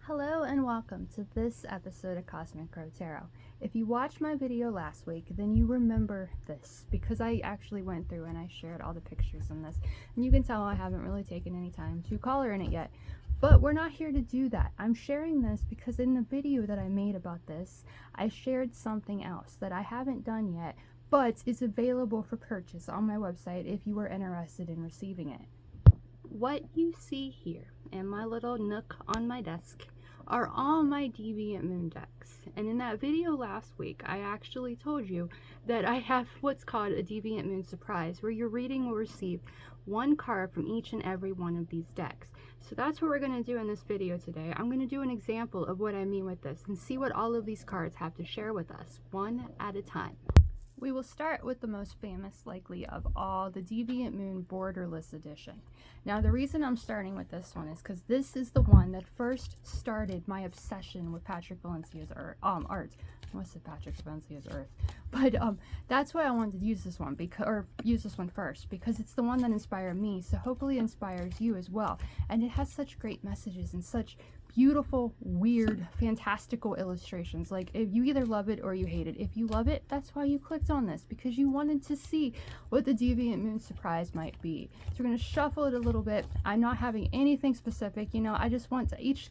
Hello and welcome to this episode of Cosmic Crow Tarot. If you watched my video last week, then you remember this because I actually went through and I shared all the pictures in this. And you can tell I haven't really taken any time to color in it yet. But we're not here to do that. I'm sharing this because in the video that I made about this, I shared something else that I haven't done yet, but is available for purchase on my website if you are interested in receiving it. What you see here in my little nook on my desk are all my Deviant Moon decks. And in that video last week, I actually told you that I have what's called a Deviant Moon surprise, where your reading will receive one card from each and every one of these decks. So that's what we're going to do in this video today. I'm going to do an example of what I mean with this and see what all of these cards have to share with us, one at a time. We will start with the most famous likely of all, the Deviant Moon Borderless Edition. Now the reason I'm starting with this one is because this is the one that first started my obsession with Patrick Valenza's art. I almost said Patrick Valenza's Earth, but that's why I wanted to use this one first, because it's the one that inspired me, so hopefully it inspires you as well. And it has such great messages and such beautiful, weird, fantastical illustrations. Like, if you either love it or you hate it. If you love it, that's why you clicked on this, because you wanted to see what the Deviant Moon surprise might be. So we're going to shuffle it a little bit. I'm not having anything specific, you know, I just want each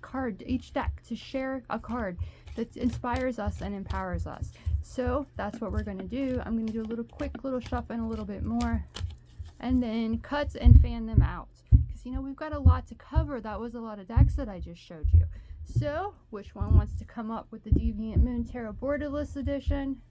deck to share a card that inspires us and empowers us. So that's what we're going to do. I'm going to do a quick little shuffle and a little bit more, and then cut and fan them out. You know, we've got a lot to cover. That was a lot of decks that I just showed you. So, which one wants to come up with the Deviant Moon Tarot Borderless Edition?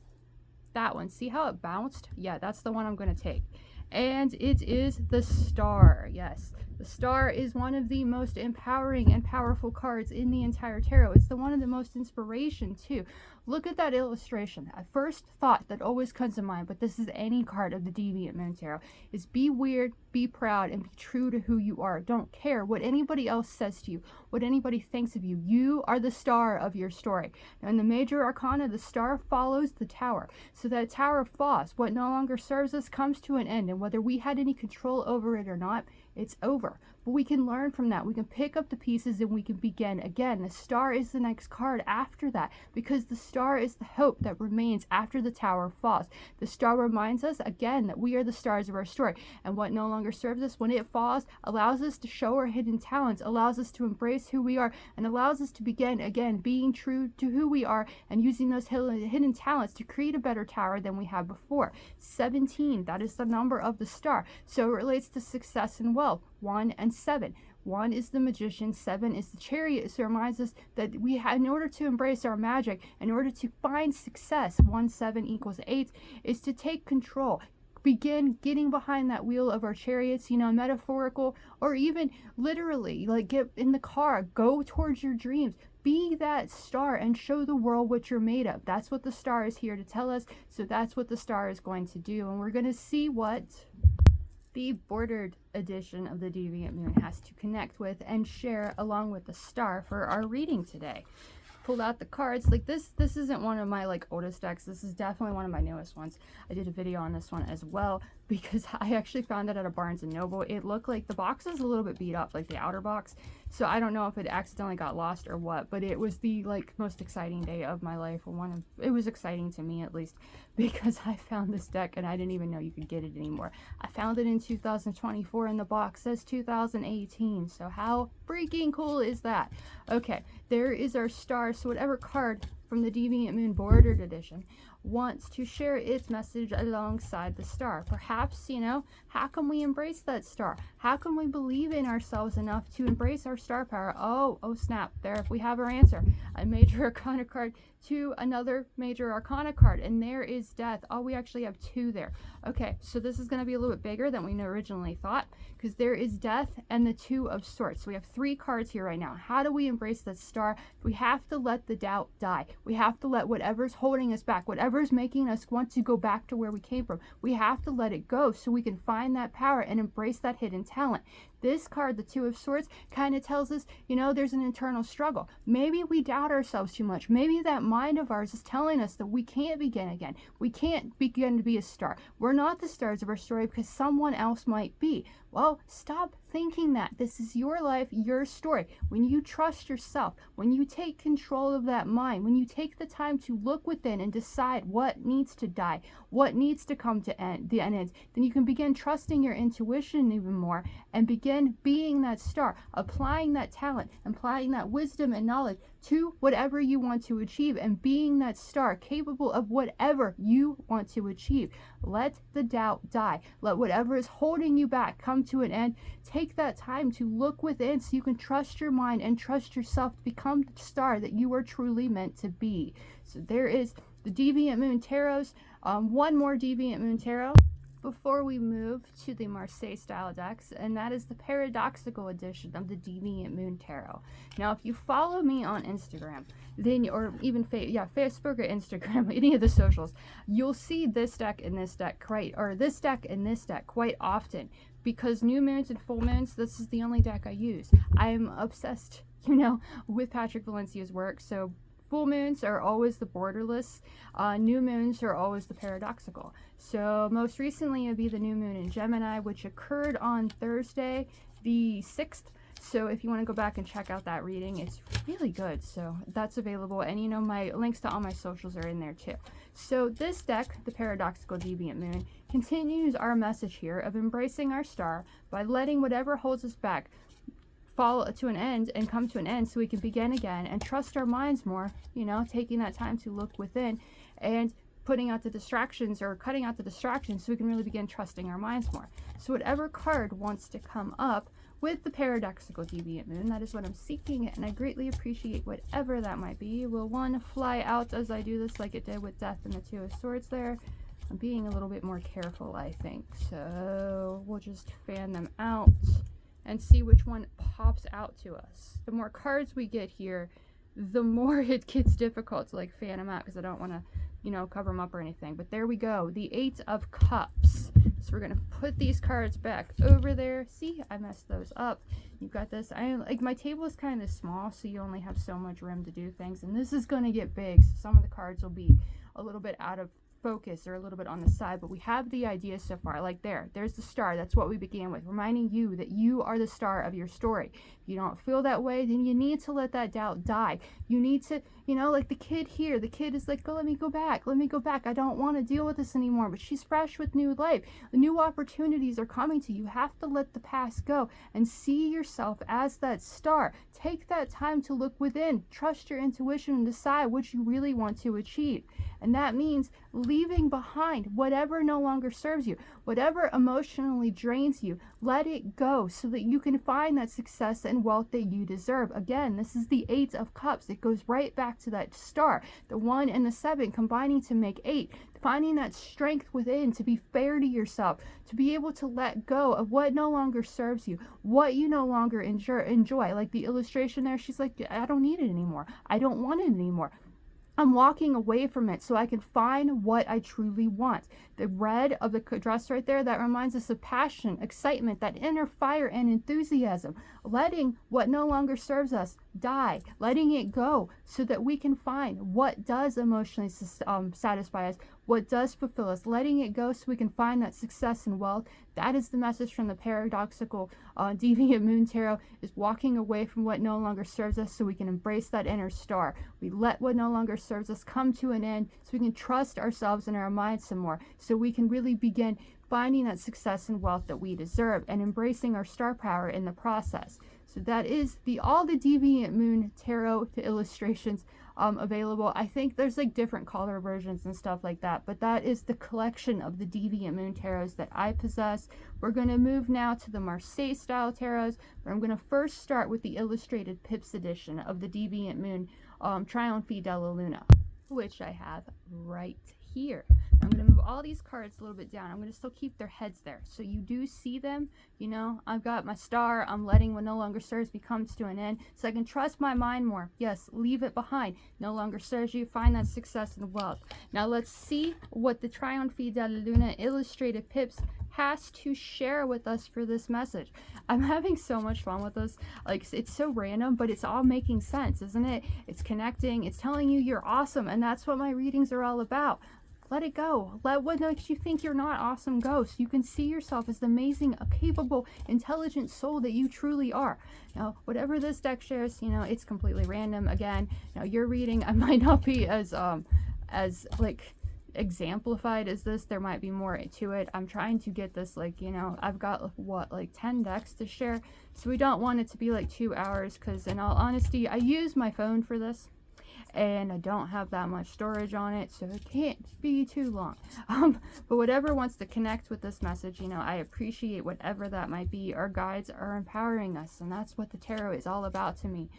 That one. See how it bounced? Yeah, that's the one I'm going to take. And it is the Star. Yes, the Star is one of the most empowering and powerful cards in the entire tarot. It's the one of the most inspiration too. Look at that illustration. A first thought that always comes to mind, but this is any card of the Deviant Moon Tarot, is be weird, be proud, and be true to who you are. Don't care what anybody else says to you, what anybody thinks of you. You are the star of your story. Now, in the major arcana, the star follows the tower. So that tower falls. What no longer serves us comes to an end, and whether we had any control over it or not, it's over. But we can learn from that. We can pick up the pieces and we can begin again. The Star is the next card after that, because the Star is the hope that remains after the tower falls. The Star reminds us again that we are the stars of our story, and what no longer serves us when it falls allows us to show our hidden talents, allows us to embrace who we are, and allows us to begin again being true to who we are and using those hidden talents to create a better tower than we had before. 17, that is the number of the Star, so it relates to success and wealth. 1 and 7. 1 is the Magician, 7 is the Chariot. So it reminds us that we have, in order to embrace our magic, in order to find success, 1, 7 equals 8, is to take control. Begin getting behind that wheel of our chariots, you know, metaphorical or even literally, like get in the car, go towards your dreams. Be that star and show the world what you're made of. That's what the Star is here to tell us. So that's what the Star is going to do. And we're going to see what the bordered edition of the Deviant Moon has to connect with and share along with the Star for our reading today. Pulled out the cards. Like this isn't one of my oldest decks. This is definitely one of my newest ones. I did a video on this one as well because I actually found it at a Barnes & Noble. It looked like the box is a little bit beat up, like the outer box. So I don't know if it accidentally got lost or what, but it was the most exciting day of my life. It was exciting to me at least, because I found this deck and I didn't even know you could get it anymore. I found it in 2024 and the box says 2018. So how freaking cool is that? Okay, there is our Star. So whatever card from the Deviant Moon Bordered Edition wants to share its message alongside the Star. Perhaps, you know, how can we embrace that Star? How can we believe in ourselves enough to embrace our star power? Oh snap, there we have our answer. A major arcana card to another major arcana card, and there is Death. Oh, we actually have 2 there. Okay, so this is going to be a little bit bigger than we originally thought, because there is Death and the 2 of Swords. So we have 3 cards here right now. How do we embrace the Star? We have to let the doubt die. We have to let whatever's holding us back, whatever's making us want to go back to where we came from, we have to let it go so we can find that power and embrace that hidden talent. This card, the Two of Swords, kind of tells us, you know, there's an internal struggle. Maybe we doubt ourselves too much. Maybe that mind of ours is telling us that we can't begin again. We can't begin to be a star. We're not the stars of our story because someone else might be. Well, stop thinking that. This is your life, your story. When you trust yourself, when you take control of that mind, when you take the time to look within and decide what needs to die, what needs to come to the end, then you can begin trusting your intuition even more and begin being that star, applying that talent, applying that wisdom and knowledge to whatever you want to achieve, and being that star capable of whatever you want to achieve. Let the doubt die. Let whatever is holding you back come to an end. Take that time to look within so you can trust your mind and trust yourself to become the star that you are truly meant to be. So there is the Deviant Moon Tarots. One more Deviant Moon Tarot before we move to the Marseille style decks, and that is the paradoxical edition of the Deviant Moon Tarot. Now, if you follow me on Instagram, then, or even Facebook or Instagram, any of the socials, you'll see this deck and this deck quite often, because new moons and full moons, this is the only deck I use. I'm obsessed, you know, with Patrick Valenza's work. So full moons are always the borderless. New moons are always the paradoxical. So most recently it'd be the new moon in Gemini, which occurred on Thursday the 6th. So if you want to go back and check out that reading, it's really good. So that's available. And you know, my links to all my socials are in there too. So this deck, the Paradoxical Deviant Moon, continues our message here of embracing our star by letting whatever holds us back fall to an end and come to an end so we can begin again and trust our minds more, you know, taking that time to look within and putting out the distractions, or cutting out the distractions, so we can really begin trusting our minds more. So whatever card wants to come up with the Paradoxical Deviant Moon, that is what I'm seeking, and I greatly appreciate whatever that might be. Will one fly out as I do this like it did with Death and the Two of Swords there? I'm being a little bit more careful, I think. So we'll just fan them out and see which one pops out to us. The more cards we get here, the more it gets difficult to like fan them out, because I don't want to, you know, cover them up or anything. But there we go, the Eight of Cups. So we're gonna put these cards back over there. See, I messed those up. You've got this. I like, my table is kind of small, so you only have so much room to do things, and this is gonna get big, so some of the cards will be a little bit out of focus or a little bit on the side, but we have the idea so far. Like there's the star. That's what we began with, reminding you that you are the star of your story. If you don't feel that way, then you need to let that doubt die. You need to, you know, like the kid here, the kid is like, oh, let me go back, I don't want to deal with this anymore, but she's fresh with new life. The new opportunities are coming to you. You have to let the past go and see yourself as that star. Take that time to look within, trust your intuition, and decide what you really want to achieve. And that means leaving behind whatever no longer serves you, whatever emotionally drains you. Let it go so that you can find that success and wealth that you deserve. Again, this is the Eight of Cups. It goes right back to that star, the 1 and the 7 combining to make 8. Finding that strength within to be fair to yourself, to be able to let go of what no longer serves you, what you no longer enjoy. Like the illustration there, she's like, I don't need it anymore. I don't want it anymore. I'm walking away from it so I can find what I truly want. The red of the dress right there, that reminds us of passion, excitement, that inner fire and enthusiasm. Letting what no longer serves us die, letting it go so that we can find what does emotionally satisfy us, what does fulfill us, letting it go so we can find that success and wealth. That is the message from the Paradoxical Deviant Moon Tarot, is walking away from what no longer serves us so we can embrace that inner star. We let what no longer serves us come to an end so we can trust ourselves and our minds some more, so we can really begin finding that success and wealth that we deserve and embracing our star power in the process. So that is all the Deviant Moon Tarot illustrations available. I think there's like different color versions and stuff like that, but that is the collection of the Deviant Moon Tarots that I possess. We're going to move now to the Marseille style tarots, but I'm going to first start with the illustrated Pips edition of the Deviant Moon Trionfi della Luna, which I have right here. I'm going to move all these cards a little bit down. I'm going to still keep their heads there, so you do see them. You know, I've got my star. I'm letting what no longer serves me comes to an end so I can trust my mind more. Yes, leave it behind. No longer serves you. Find that success and wealth. Now let's see what the Trionfi della Luna illustrated pips has to share with us for this message. I'm having so much fun with this. Like, it's so random, but it's all making sense, isn't it? It's connecting, it's telling you you're awesome, and that's what my readings are all about. Let it go. Let what makes you think you're not awesome go, so you can see yourself as the amazing, capable, intelligent soul that you truly are. Now, whatever this deck shares, you know, it's completely random. Again, you know, your reading, I might not be as like exemplified as this. There might be more to it. I'm trying to get this, like, you know, I've got what, like 10 decks to share, so we don't want it to be like 2 hours, because in all honesty, I use my phone for this and I don't have that much storage on it, so it can't be too long. But whatever wants to connect with this message, you know, I appreciate whatever that might be. Our guides are empowering us, and that's what the tarot is all about to me.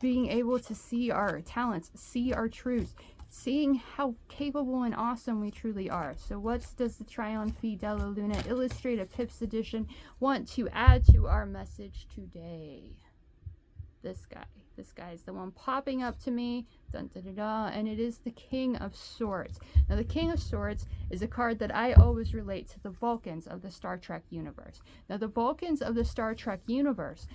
Being able to see our talents, see our truths, seeing how capable and awesome we truly are. So what does the Trionfi della Luna Illustrated Pips Edition want to add to our message today? This guy is the one popping up to me, dun, dun, dun, dun, and it is the King of Swords. Now, the King of Swords is a card that I always relate to the Vulcans of the Star Trek universe. Now, the Vulcans of the Star Trek universe,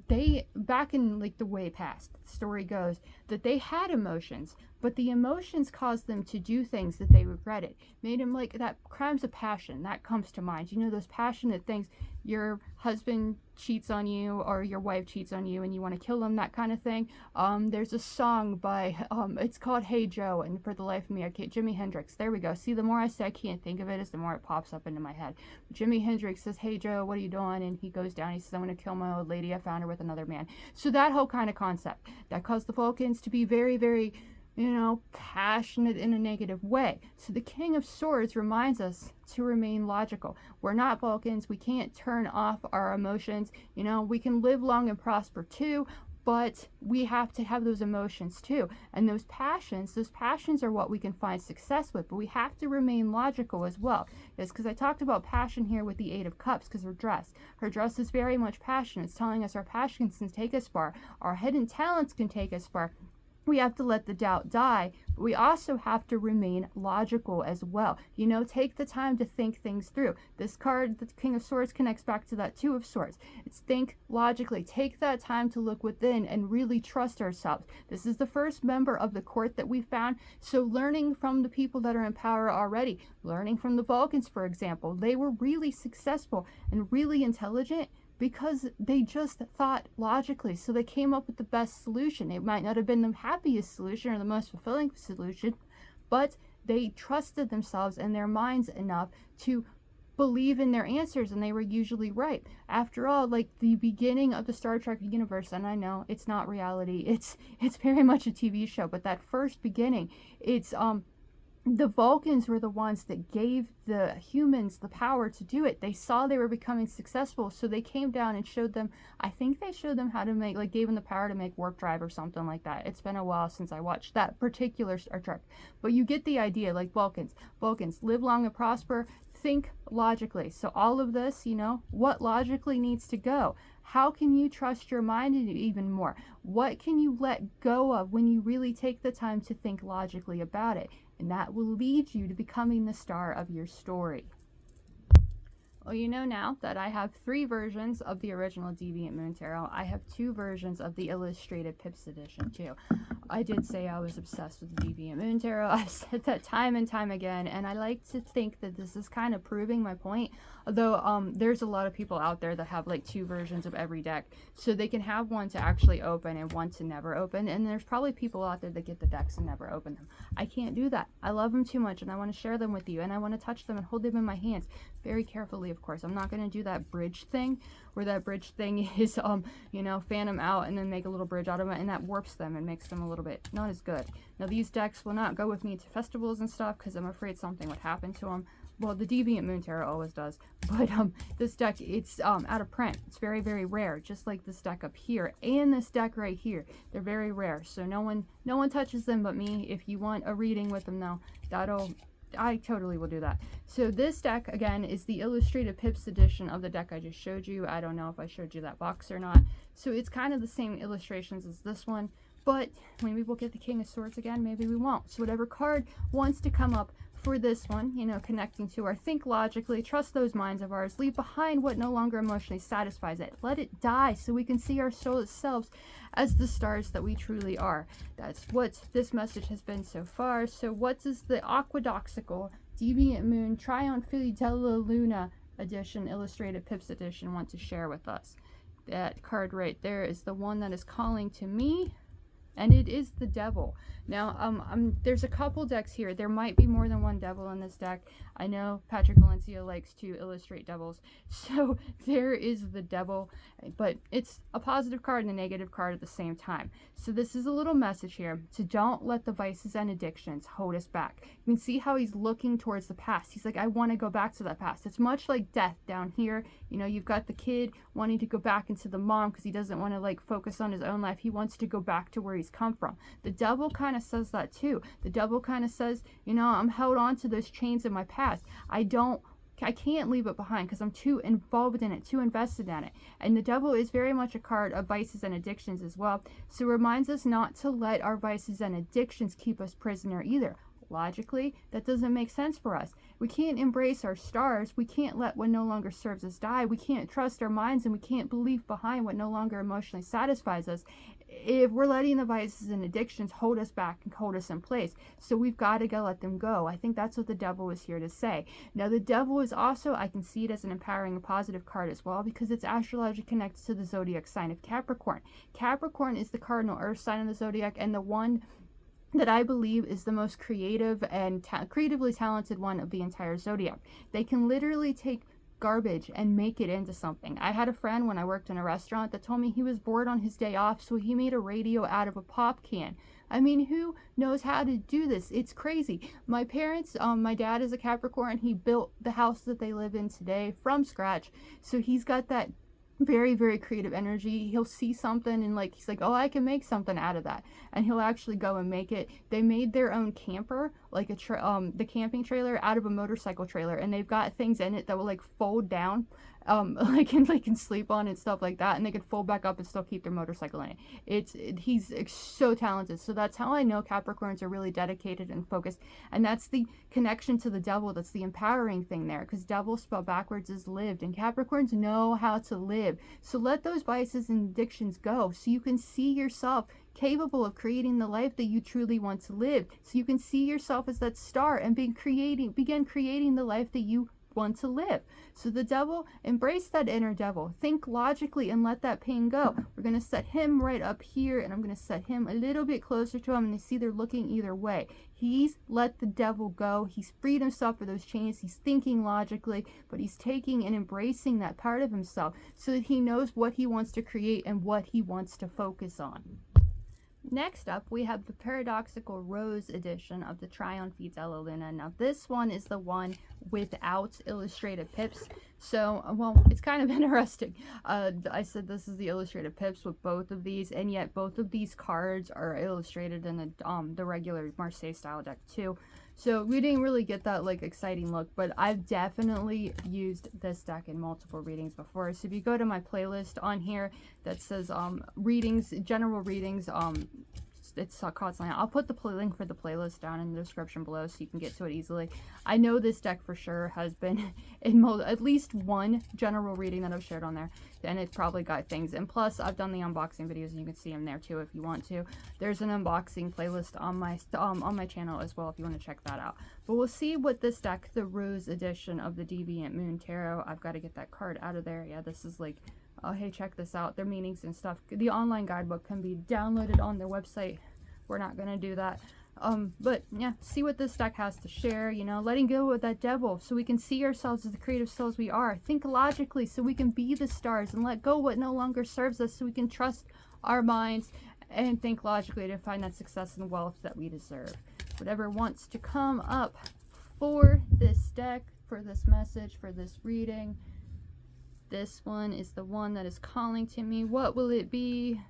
they, back in like the way past, the story goes that they had emotions, but the emotions caused them to do things that they regretted. Made them like that crimes of passion, that comes to mind. You know, those passionate things, your husband cheats on you or your wife cheats on you and you want to kill them, that kind of thing. There's a song by, it's called Hey Joe, and for the life of me, I can't, Jimi Hendrix, there we go. See, the more I say I can't think of it, is the more it pops up into my head. Jimi Hendrix says, hey Joe, what are you doing? And he goes down, he says, I'm going to kill my old lady, I found her with another man. So that whole kind of concept, that caused the Vulcans to be very, very, you know, passionate in a negative way. So the King of Swords reminds us to remain logical. We're not Vulcans. We can't turn off our emotions. You know, we can live long and prosper too, but we have to have those emotions too. And those passions are what we can find success with, but we have to remain logical as well. Yes, because I talked about passion here with the Eight of Cups, because her dress is very much passion. It's telling us our passion can take us far. Our hidden talents can take us far. We have to let the doubt die, but we also have to remain logical as well. You know, take the time to think things through. This card, the King of Swords, connects back to that Two of Swords. It's think logically. Take that time to look within and really trust ourselves. This is the first member of the court that we found, so learning from the people that are in power already, learning from the Vulcans, for example, they were really successful and really intelligent because they just thought logically, so they came up with the best solution. It might not have been the happiest solution or the most fulfilling solution, but they trusted themselves and their minds enough to believe in their answers, and they were usually right. After all, like the beginning of the Star Trek universe, and I know it's not reality, it's very much a TV show, but that first beginning, it's the Vulcans were the ones that gave the humans the power to do it. They saw they were becoming successful, so they came down and showed them, I think they showed them how to make, like gave them the power to make warp drive or something like that. It's been a while since I watched that particular Star Trek, but you get the idea. Like Vulcans live long and prosper, think logically. So all of this, you know, what logically needs to go? How can you trust your mind even more? What can you let go of when you really take the time to think logically about it? And that will lead you to becoming the star of your story. Well, you know now that I have 3 versions of the original Deviant Moon Tarot. I have 2 versions of the Illustrated Pips Edition too. I did say I was obsessed with the Deviant Moon Tarot. I've said that time and time again, and I like to think that this is kind of proving my point. Although there's a lot of people out there that have like 2 versions of every deck, so they can have one to actually open and one to never open, and there's probably people out there that get the decks and never open them. I can't do that. I love them too much, and I want to share them with you, and I want to touch them and hold them in my hands very carefully, of course. I'm not going to do that bridge thing, where that bridge thing is, you know, fan them out and then make a little bridge out of it, and that warps them and makes them a little bit not as good. Now, these decks will not go with me to festivals and stuff, because I'm afraid something would happen to them. Well, the Deviant Moon Tarot always does, but this deck, it's out of print. It's very, very rare, just like this deck up here and this deck right here. They're very rare, so no one touches them but me. If you want a reading with them, though, I totally will do that. So this deck, again, is the Illustrated Pips edition of the deck I just showed you. I don't know if I showed you that box or not. So it's kind of the same illustrations as this one, but maybe we'll get the King of Swords again, maybe we won't. So whatever card wants to come up for this one, you know, connecting to our think logically, trust those minds of ours, leave behind what no longer emotionally satisfies it, let it die so we can see our soul selves as the stars that we truly are. That's what this message has been so far. So what does the Aquedoxical Deviant Moon Triumphi della Luna edition, illustrated pips edition, want to share with us? That card right there is the one that is calling to me, and it is the Devil. Now, there's a couple decks here. There might be more than one devil in this deck. I know Patrick Valenza likes to illustrate devils, so there is the Devil, but it's a positive card and a negative card at the same time. So this is a little message here to don't let the vices and addictions hold us back. You can see how he's looking towards the past. He's like, I want to go back to that past. It's much like death down here. You know, you've got the kid wanting to go back into the mom because he doesn't want to like focus on his own life. He wants to go back to where he's come from. The Devil kind of says that too. The Devil kind of says, you know, I'm held on to those chains in my past. I can't leave it behind because I'm too involved in it, too invested in it. And the Devil is very much a card of vices and addictions as well. So it reminds us not to let our vices and addictions keep us prisoner either. Logically, that doesn't make sense for us. We can't embrace our stars. We can't let what no longer serves us die. We can't trust our minds, and we can't believe behind what no longer emotionally satisfies us if we're letting the vices and addictions hold us back and hold us in place. So we've got to go let them go. I think that's what the Devil is here to say. Now, the Devil is also, I can see it as an empowering and positive card as well, because it's astrologically connected to the zodiac sign of Capricorn. Capricorn is the cardinal earth sign of the zodiac, and the one that I believe is the most creative and creatively talented one of the entire zodiac. They can literally take garbage and make it into something. I had a friend when I worked in a restaurant that told me he was bored on his day off, so he made a radio out of a pop can. I mean, who knows how to do this? It's crazy. My parents, my dad is a Capricorn. He built the house that they live in today from scratch, so he's got that very, very creative energy. He'll see something and like he's like, oh, I can make something out of that, and he'll actually go and make it. They made their own camper, like the camping trailer, out of a motorcycle trailer, and they've got things in it that will like fold down, like and they can sleep on and stuff like that, and they can fold back up and still keep their motorcycle in it. He's so talented. So that's how I know Capricorns are really dedicated and focused, and that's the connection to the Devil. That's the empowering thing there, because Devil spelled backwards is lived, and Capricorns know how to live. So let those vices and addictions go so you can see yourself capable of creating the life that you truly want to live, so you can see yourself as that star and begin creating the life that you want to live. So the Devil, embrace that inner Devil, think logically and let that pain go. We're going to set him right up here, and I'm going to set him a little bit closer to him, and you see they're looking either way. He's let the Devil go. He's freed himself of those chains. He's thinking logically, but he's taking and embracing that part of himself so that he knows what he wants to create and what he wants to focus on. Next up, we have the Paradoxical Rose edition of the Triumphi della Luna. Now, this one is the one without illustrated pips. So, well, it's kind of interesting. I said this is the illustrated pips with both of these, and yet both of these cards are illustrated in the regular Marseille style deck too. So we didn't really get that like exciting look, but I've definitely used this deck in multiple readings before. So if you go to my playlist on here that says readings, general readings, it's constantly. I'll put the link for the playlist down in the description below so you can get to it easily. I know this deck for sure has been in at least one general reading that I've shared on there, and it's probably got things. And plus, I've done the unboxing videos, and you can see them there too if you want to. There's an unboxing playlist on my channel as well if you want to check that out. But we'll see what this deck, the Rose edition of the Deviant Moon Tarot. I've got to get that card out of there. Yeah, this is like. Hey, check this out. Their meanings and stuff. The online guidebook can be downloaded on their website. We're not going to do that. But yeah, see what this deck has to share, you know, letting go of that Devil so we can see ourselves as the creative souls we are. Think logically so we can be the stars, and let go what no longer serves us so we can trust our minds and think logically to find that success and wealth that we deserve. Whatever wants to come up for this deck, for this message, for this reading. This one is the one that is calling to me. What will it be?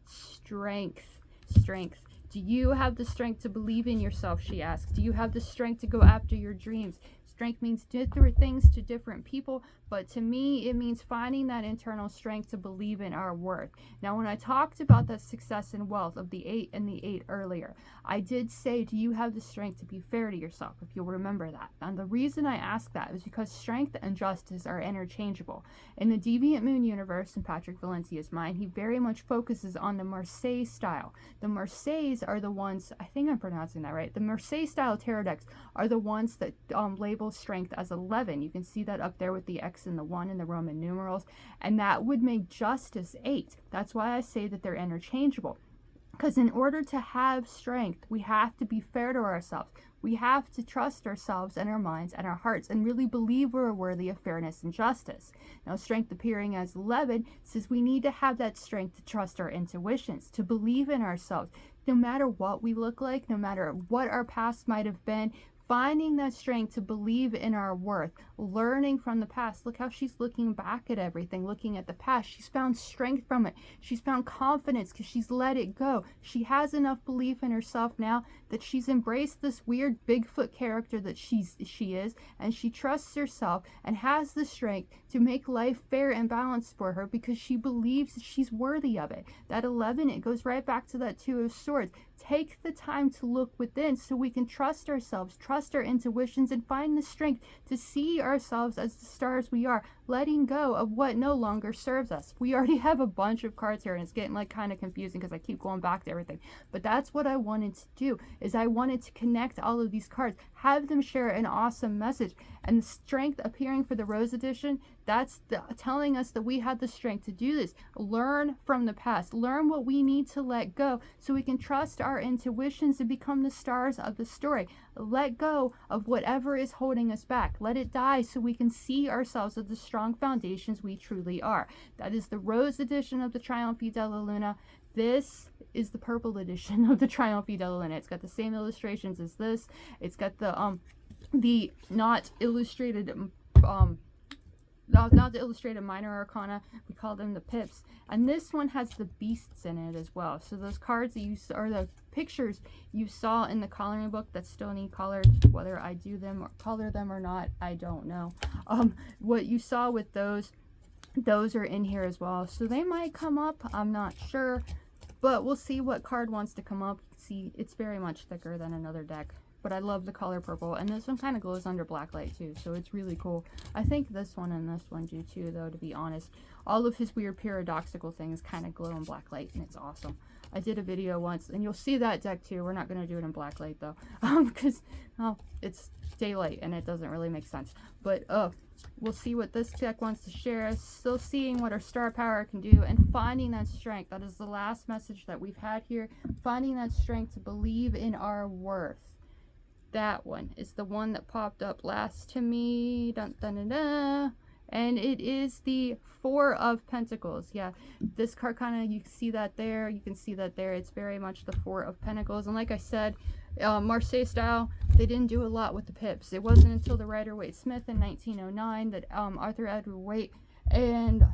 Strength. Strength. Do you have the strength to believe in yourself, she asks. Do you have the strength to go after your dreams? Strength means different things to different people, but to me, it means finding that internal strength to believe in our worth. Now, when I talked about that success and wealth of the 8 and the 8 earlier, I did say, do you have the strength to be fair to yourself, if you'll remember that? And the reason I asked that is because strength and justice are interchangeable. In the Deviant Moon Universe, in Patrick Valenza's mind, he very much focuses on the Marseille style. The Marseilles are the ones, I think I'm pronouncing that right, the Marseille style tarot decks are the ones that label strength as 11. You can see that up there with the X and the 1 in the Roman numerals, and that would make justice 8. That's why I say that they're interchangeable. Because in order to have strength, we have to be fair to ourselves. We have to trust ourselves and our minds and our hearts and really believe we're worthy of fairness and justice. Now, strength appearing as 11 says we need to have that strength to trust our intuitions, to believe in ourselves. No matter what we look like, no matter what our past might have been, finding that strength to believe in our worth, learning from the past. Look how she's looking back at everything, looking at the past. She's found strength from it. She's found confidence because she's let it go. She has enough belief in herself now that she's embraced this weird Bigfoot character that she is, and she trusts herself and has the strength to make life fair and balanced for her because she believes that she's worthy of it. That 11, it goes right back to that 2 of Swords. Take the time to look within so we can trust ourselves, trust our intuitions, and find the strength to see ourselves as the stars we are, letting go of what no longer serves us. We already have a bunch of cards here, and it's getting like kind of confusing because I keep going back to everything. But that's what I wanted to do, is I wanted to connect all of these cards, have them share an awesome message. And the strength appearing for the Rose Edition, that's telling us that we have the strength to do this. Learn from the past. Learn what we need to let go so we can trust our intuitions and become the stars of the story. Let go of whatever is holding us back. Let it die so we can see ourselves as the strong foundations we truly are. That is the Rose Edition of the Trionfi della Luna. This is the purple edition of the Trionfi della Luna. It's got the same illustrations as this. It's got the not illustrated not the illustrated minor arcana. We call them the pips, and this one has the beasts in it as well. So those cards that you saw, or the pictures you saw in the coloring book that still need colored, whether I do them or color them or not, I don't know. What you saw with those are in here as well, so they might come up, I'm not sure, but we'll see what card wants to come up. See, it's very much thicker than another deck, but I love the color purple, and this one kind of glows under black light too, so it's really cool. I think this one and this one do too, though, to be honest. All of his weird paradoxical things kind of glow in black light, and it's awesome. I did a video once, and you'll see that deck too. We're not going to do it in black light though, because it's daylight and it doesn't really make sense. But we'll see what this deck wants to share. Still seeing what our star power can do and finding that strength. That is the last message that we've had here. Finding that strength to believe in our worth. That one is the one that popped up last to me. Dun, dun, dun, dun. And it is the 4 of Pentacles. Yeah, this card kind of, you can see that there. You can see that there. It's very much the 4 of Pentacles. And like I said, Marseille style, they didn't do a lot with the pips. It wasn't until the Rider-Waite Smith in 1909 that Arthur Edward Waite and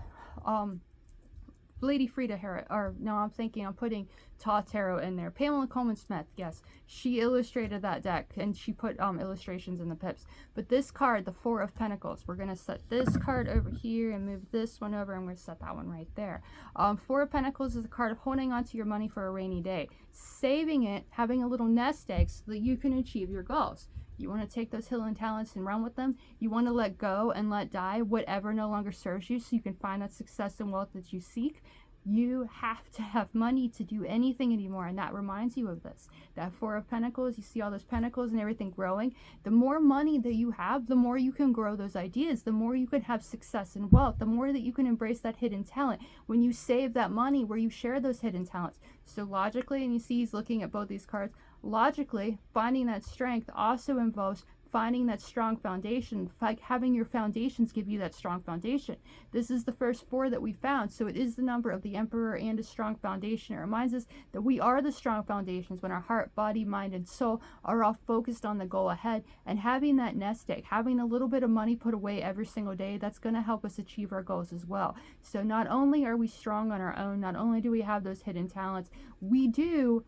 Lady Frida Harris, or no, I'm putting Ta Tarot in there. Pamela Coleman Smith, yes, she illustrated that deck, and she put illustrations in the pips. But this card, the 4 of Pentacles, we're going to set this card over here and move this one over, and we're going to set that one right there. 4 of Pentacles is a card of holding on to your money for a rainy day, saving it, having a little nest egg so that you can achieve your goals. You want to take those hidden talents and run with them. You want to let go and let die whatever no longer serves you so you can find that success and wealth that you seek. You have to have money to do anything anymore, and that reminds you of this. That 4 of Pentacles, you see all those pentacles and everything growing. The more money that you have, the more you can grow those ideas, the more you can have success and wealth, the more that you can embrace that hidden talent when you save that money where you share those hidden talents. So logically, and you see he's looking at both these cards, logically, finding that strength also involves finding that strong foundation, like having your foundations give you that strong foundation. This is the first 4 that we found, so it is the number of the Emperor and a strong foundation. It reminds us that we are the strong foundations when our heart, body, mind, and soul are all focused on the goal ahead. And having that nest egg, having a little bit of money put away every single day, that's going to help us achieve our goals as well. So not only are we strong on our own, not only do we have those hidden talents, we do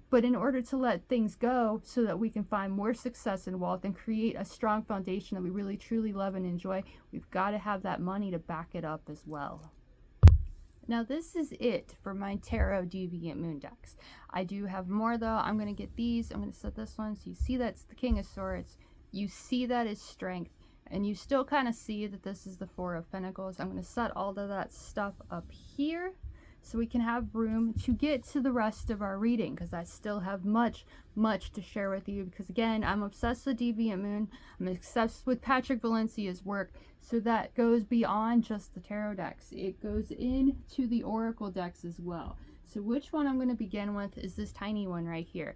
But in order to let things go so that we can find more success and wealth and create a strong foundation that we really truly love and enjoy, we've got to have that money to back it up as well. Now this is it for my Tarot Deviant Moon decks. I do have more though. I'm going to get these. I'm going to set this one. So you see that's the King of Swords. You see that is strength. And you still kind of see that this is the Four of Pentacles. I'm going to set all of that stuff up here so we can have room to get to the rest of our reading, because I still have much to share with you, because again, I'm obsessed with Deviant Moon. I'm obsessed with Patrick Valenza's work, so that goes beyond just the tarot decks. It goes into the oracle decks as well. So which one I'm going to begin with is this tiny one right here,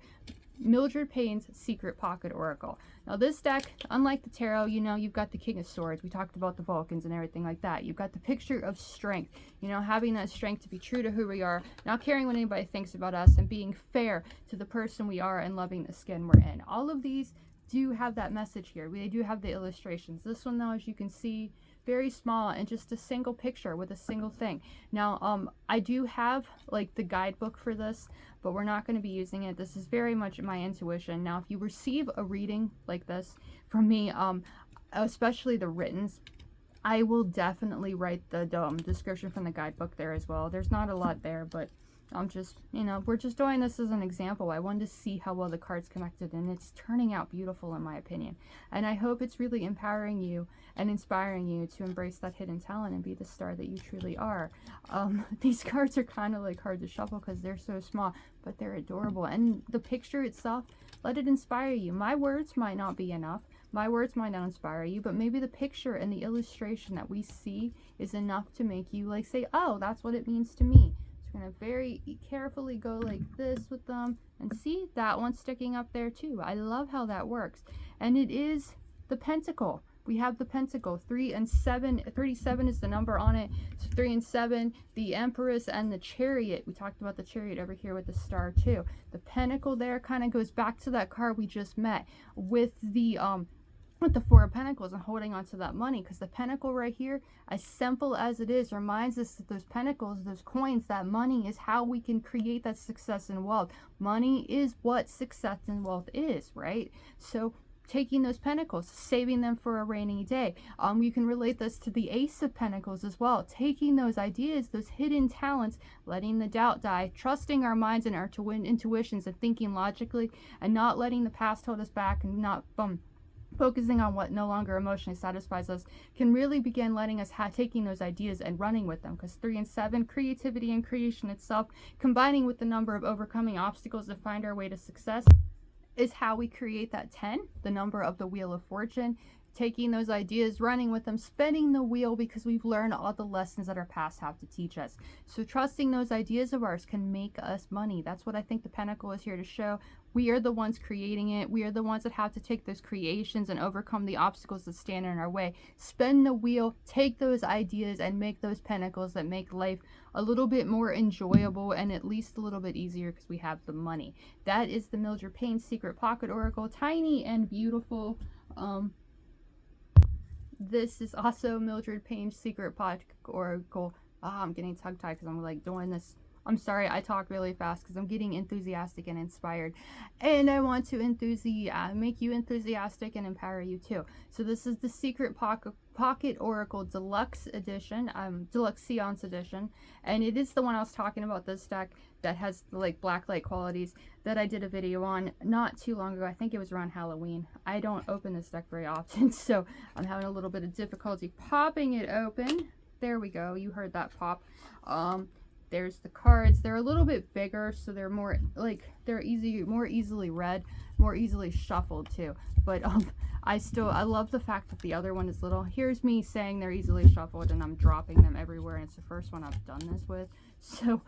Mildred Payne's Secret Pocket Oracle. Now this deck, unlike the tarot, you know, you've got the King of Swords. We talked about the Vulcans and everything like that. You've got the picture of strength, you know, having that strength to be true to who we are, not caring what anybody thinks about us, and being fair to the person we are and loving the skin we're in. All of these do have that message here. They do have the illustrations. This one though, as you can see, very small and just a single picture with a single thing. Now I do have like the guidebook for this, but we're not going to be using it. This is very much my intuition. Now if you receive a reading like this from me, especially the writtens, I will definitely write the description from the guidebook there as well. There's not a lot there, but I'm just, you know, we're just doing this as an example. I wanted to see how well the cards connected, and it's turning out beautiful in my opinion. And I hope it's really empowering you and inspiring you to embrace that hidden talent and be the star that you truly are. These cards are kind of like hard to shuffle because they're so small, but they're adorable. And the picture itself, let it inspire you. My words might not be enough. My words might not inspire you, but maybe the picture and the illustration that we see is enough to make you like say, oh, that's what it means to me. Going to very carefully go like this with them, and see that one sticking up there too. I love how that works. And it is the pentacle. We have the pentacle, 3 and 7. 37 is the number on it. So 3 and 7, the Empress and the Chariot. We talked about the Chariot over here with the star too. The pentacle there kind of goes back to that card we just met with the Four of Pentacles and holding on to that money, because the pentacle right here, as simple as it is, reminds us that those pentacles, those coins, that money is how we can create that success and wealth. Money is what success and wealth is, right? So taking those pentacles, saving them for a rainy day. You can relate this to the Ace of Pentacles as well. Taking those ideas, those hidden talents, letting the doubt die, trusting our minds and our intuitions and thinking logically, and not letting the past hold us back, and not focusing on what no longer emotionally satisfies us, can really begin letting us taking those ideas and running with them. Because 3 and 7, creativity and creation itself, combining with the number of overcoming obstacles to find our way to success, is how we create that 10, the number of the Wheel of Fortune. Taking those ideas, running with them, spinning the wheel, because we've learned all the lessons that our past have to teach us. So trusting those ideas of ours can make us money. That's what I think the pentacle is here to show. We are the ones creating it. We are the ones that have to take those creations and overcome the obstacles that stand in our way. Spin the wheel, take those ideas, and make those pentacles that make life a little bit more enjoyable and at least a little bit easier, because we have the money. That is the Mildred Payne Secret Pocket Oracle. Tiny and beautiful. This is also Mildred Payne's Secret Pocket Oracle. I'm getting tongue-tied because I'm like doing this. I'm sorry, I talk really fast because I'm getting enthusiastic and inspired. And I want to make you enthusiastic and empower you too. So this is the Secret Pocket Oracle Deluxe Edition, Deluxe Seance Edition. And it is the one I was talking about, this deck that has the like black light qualities that I did a video on not too long ago. I think it was around Halloween. I don't open this deck very often, so I'm having a little bit of difficulty popping it open. There we go. You heard that pop. There's the cards. They're a little bit bigger, so they're more like more easily read, more easily shuffled too. But I love the fact that the other one is little. Here's me saying they're easily shuffled, and I'm dropping them everywhere, and it's the first one I've done this with. So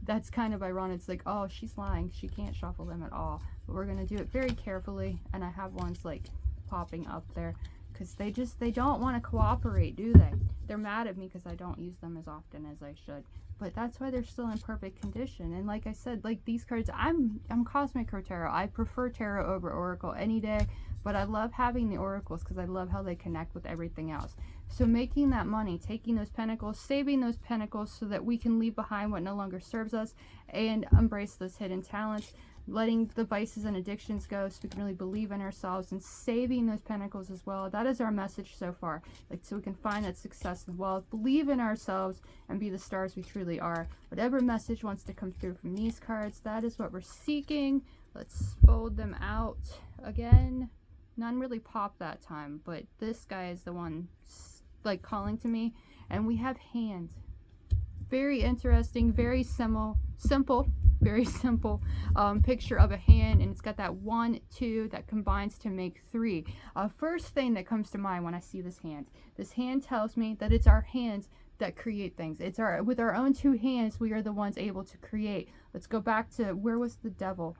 that's kind of ironic. It's like, oh, she's lying. She can't shuffle them at all. But we're gonna do it very carefully, and I have ones like popping up there because they don't want to cooperate, do they? they're mad at me because I don't use them as often as I should. But that's why they're still in perfect condition. And like I said, like these cards, I'm Cosmic Crow Tarot. I prefer Tarot over Oracle any day. But I love having the oracles because I love how they connect with everything else. So making that money, taking those pentacles, saving those pentacles so that we can leave behind what no longer serves us and embrace those hidden talents, letting the vices and addictions go so we can really believe in ourselves, and saving those pentacles as well. That is our message so far. Like, so we can find that success and wealth, believe in ourselves, and be the stars we truly are. Whatever message wants to come through from these cards, that is what we're seeking. Let's fold them out again. None really popped that time, but this guy is the one like calling to me. And we have hand. Very interesting, very simple, very simple picture of a hand, and it's got that 1, 2 that combines to make 3. First thing that comes to mind when I see this hand tells me that it's our hands that create things. It's with our own 2 hands, we are the ones able to create. Let's go back to, where was the devil?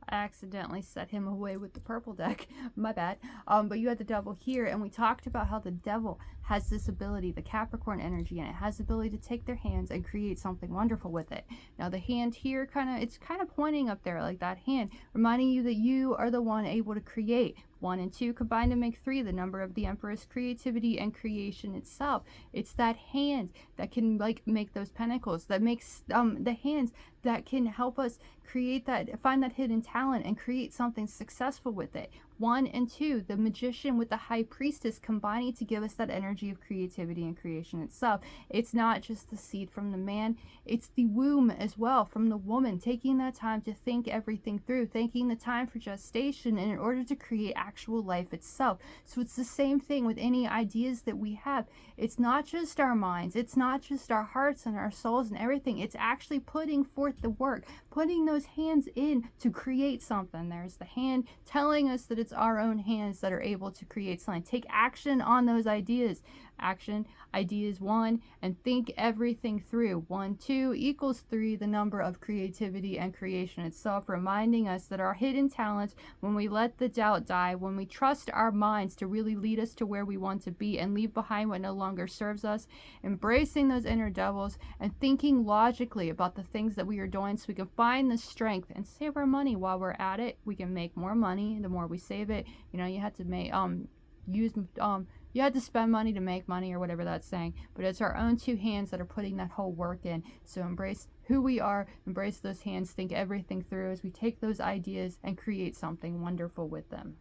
I accidentally set him away with the purple deck. My bad. But you had the devil here, and we talked about how the devil has this ability, the Capricorn energy, and it has the ability to take their hands and create something wonderful with it. Now the hand here, it's kind of pointing up there like that hand, reminding you that you are the one able to create. 1 and 2 combine to make 3, the number of the Empress, creativity and creation itself. It's that hand that can like make those pentacles, that makes the hands that can help us create that, find that hidden talent and create something successful with it. 1 and 2, the magician with the high priestess combining to give us that energy of creativity and creation itself. It's not just the seed from the man, it's the womb as well from the woman, taking that time to think everything through, taking the time for gestation in order to create actual life itself. So it's the same thing with any ideas that we have. It's not just our minds, it's not just our hearts and our souls and everything, it's actually putting forth the work, putting those hands in to create something. There's the hand telling us that it's our own hands that are able to create something. Take action on those ideas. Action, ideas 1, and think everything through. 1, 2 equals 3, the number of creativity and creation itself, reminding us that our hidden talents, when we let the doubt die, when we trust our minds to really lead us to where we want to be and leave behind what no longer serves us, embracing those inner devils and thinking logically about the things that we are doing so we can find the strength and save our money while we're at it. We can make more money the more we save it. You know, you had to make you had to spend money to make money, or whatever that's saying, but it's our own 2 hands that are putting that whole work in. So embrace who we are, embrace those hands, think everything through as we take those ideas and create something wonderful with them.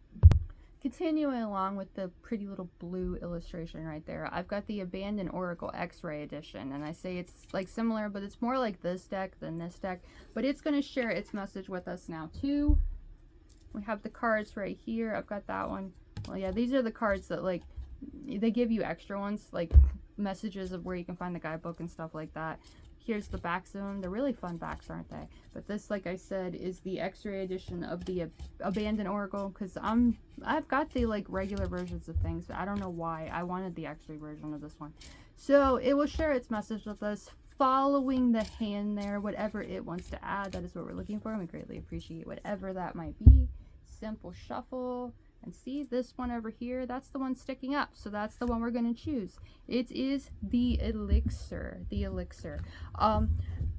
Continuing along with the pretty little blue illustration right there, I've got the Abandoned Oracle X-Ray edition, and I say it's like similar, but it's more like this deck than this deck, but it's going to share its message with us now too. We have the cards right here. I've got that one. Well, yeah, these are the cards that, like, they give you extra ones, like messages of where you can find the guidebook and stuff like that. Here's the backs of them. They're really fun backs, aren't they? But this, like I said, is the X-ray edition of the Abandoned Oracle, because I've got the like regular versions of things. I don't know why I wanted the X-ray version of this one. So it will share its message with us, following the hand there, whatever it wants to add. That is what we're looking for, and we greatly appreciate whatever that might be. Simple shuffle. And see this one over here, that's the one sticking up, so that's the one we're going to choose. It is the elixir.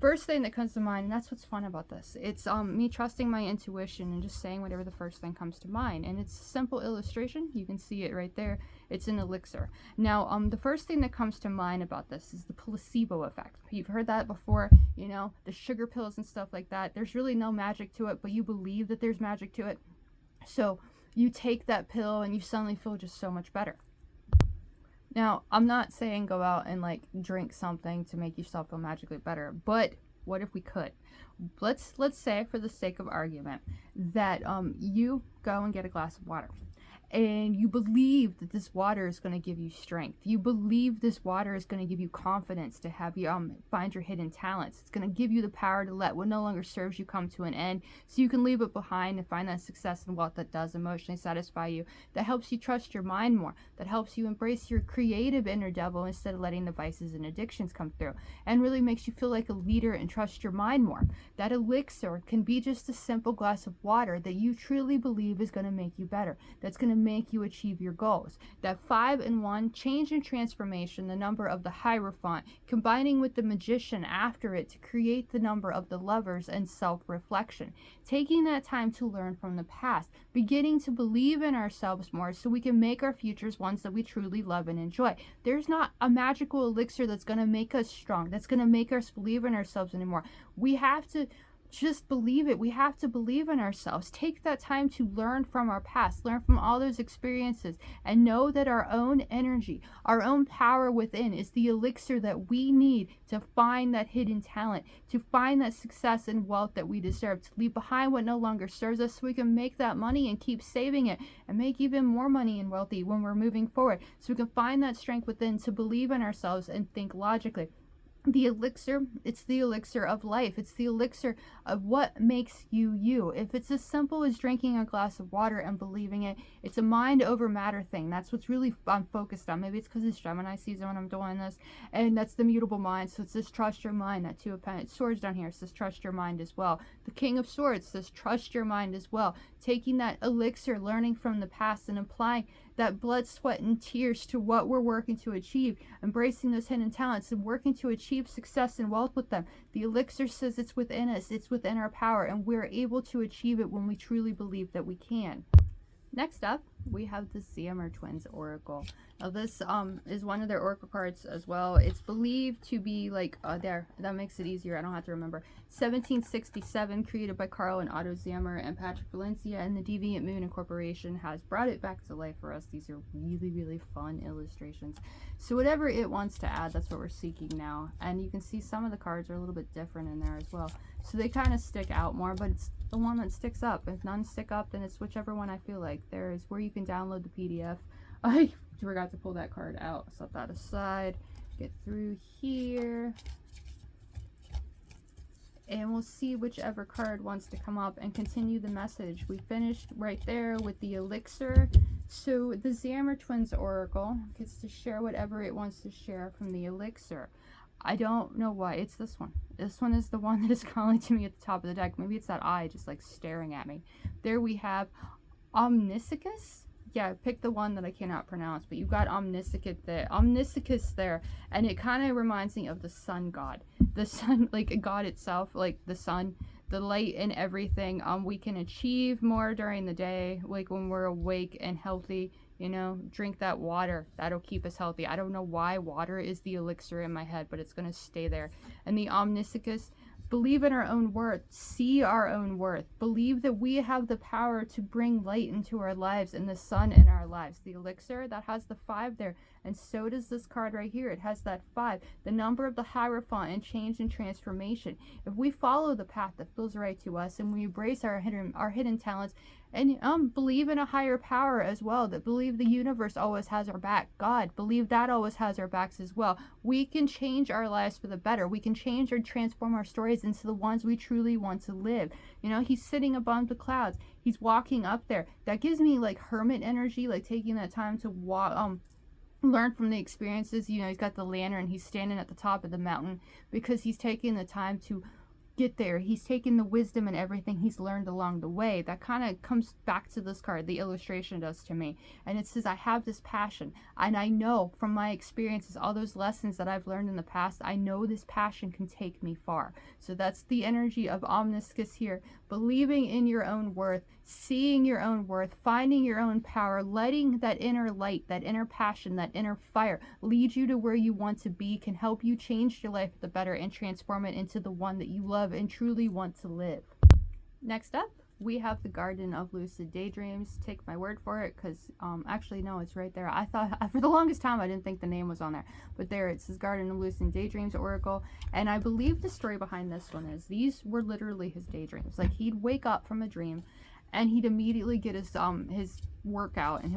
First thing that comes to mind, and that's what's fun about this, it's me trusting my intuition and just saying whatever the first thing comes to mind. And it's a simple illustration. You can see it right there. It's an elixir. Now the first thing that comes to mind about this is the placebo effect. You've heard that before, you know, the sugar pills and stuff like that. There's really no magic to it, but you believe that there's magic to it. So you take that pill and you suddenly feel just so much better. Now, I'm not saying go out and like drink something to make yourself feel magically better, but what if we could? Let's say, for the sake of argument, that you go and get a glass of water, and you believe that this water is going to give you strength. You believe this water is going to give you confidence to have you find your hidden talents. It's going to give you the power to let what no longer serves you come to an end, so you can leave it behind and find that success and wealth that does emotionally satisfy you, that helps you trust your mind more, that helps you embrace your creative inner devil instead of letting the vices and addictions come through, and really makes you feel like a leader and trust your mind more. That elixir can be just a simple glass of water that you truly believe is going to make you better, that's going to make you achieve your goals. That 5 and 1, change and transformation, the number of the Hierophant, combining with the Magician after it to create the number of the Lovers and self-reflection. Taking that time to learn from the past, beginning to believe in ourselves more so we can make our futures ones that we truly love and enjoy. There's not a magical elixir that's going to make us strong, that's going to make us believe in ourselves anymore. We have to just believe it. We have to believe in ourselves. Take that time to learn from our past, learn from all those experiences, and know that our own energy, our own power within is the elixir that we need to find that hidden talent, to find that success and wealth that we deserve, to leave behind what no longer serves us so we can make that money and keep saving it and make even more money and wealthy when we're moving forward, so we can find that strength within to believe in ourselves and think logically. The elixir, it's the elixir of life. It's the elixir of what makes you you. If it's as simple as drinking a glass of water and believing it, it's a mind over matter thing. That's what's really I'm focused on. Maybe it's because it's Gemini season when I'm doing this, and that's the mutable mind. So it says trust your mind. That 2 of Swords down here says trust your mind as well. The King of Swords says trust your mind as well. Taking that elixir, learning from the past, and applying that blood, sweat, and tears to what we're working to achieve, embracing those hidden talents and working to achieve success and wealth with them. The elixir says it's within us, it's within our power, and we're able to achieve it when we truly believe that we can. Next up, we have the Siamese Twins Oracle. Now this is one of their oracle cards as well. It's believed to be like, there, that makes it easier, I don't have to remember. 1767, created by Carl and Otto Zammer and Patrick Valenza, and the Deviant Moon Incorporation has brought it back to life for us. These are really, really fun illustrations. So whatever it wants to add, that's what we're seeking now. And you can see some of the cards are a little bit different in there as well. So they kind of stick out more, but it's the one that sticks up. If none stick up, then it's whichever one I feel like. There is where you can download the PDF. I forgot to pull that card out. Set that aside. Get through here. And we'll see whichever card wants to come up and continue the message. We finished right there with the elixir. So the Zammer Twins Oracle gets to share whatever it wants to share from the elixir. I don't know why. It's this one. This one is the one that is calling to me at the top of the deck. Maybe it's that eye just like staring at me. There we have Omnisicus. Yeah, pick the one that I cannot pronounce, but you've got Omnisicus there, and it kind of reminds me of the sun god. The sun, like God itself, like the sun, the light and everything. We can achieve more during the day, like when we're awake and healthy. You know, drink that water. That'll keep us healthy. I don't know why water is the elixir in my head, but it's going to stay there. And the Omnisicus, believe in our own worth, see our own worth, believe that we have the power to bring light into our lives and the sun in our lives. The elixir, that has the 5 there, and so does this card right here. It has that 5, the number of the Hierophant and change and transformation. If we follow the path that feels right to us and we embrace our hidden talents, and believe in a higher power as well, that believe the universe always has our back, God, believe that always has our backs as well, we can change our lives for the better. We can change or transform our stories into the ones we truly want to live. You know, he's sitting above the clouds, he's walking up there. That gives me like hermit energy, like taking that time to walk, learn from the experiences. You know, he's got the lantern, he's standing at the top of the mountain because he's taking the time to get there. He's taken the wisdom and everything he's learned along the way. That kind of comes back to this card, the illustration does to me. And it says, I have this passion, and I know from my experiences, all those lessons that I've learned in the past, I know this passion can take me far. So that's the energy of Omniscus here. Believing in your own worth, seeing your own worth, finding your own power, letting that inner light, that inner passion, that inner fire lead you to where you want to be, can help you change your life for the better and transform it into the one that you love and truly want to live. Next up, we have the Garden of Lucid Daydreams. Take my word for it, because actually no, it's right there. I thought for the longest time I didn't think the name was on there, but there it says Garden of Lucid Daydreams Oracle. And I believe the story behind this one is these were literally his daydreams. Like he'd wake up from a dream and he'd immediately get his workout, and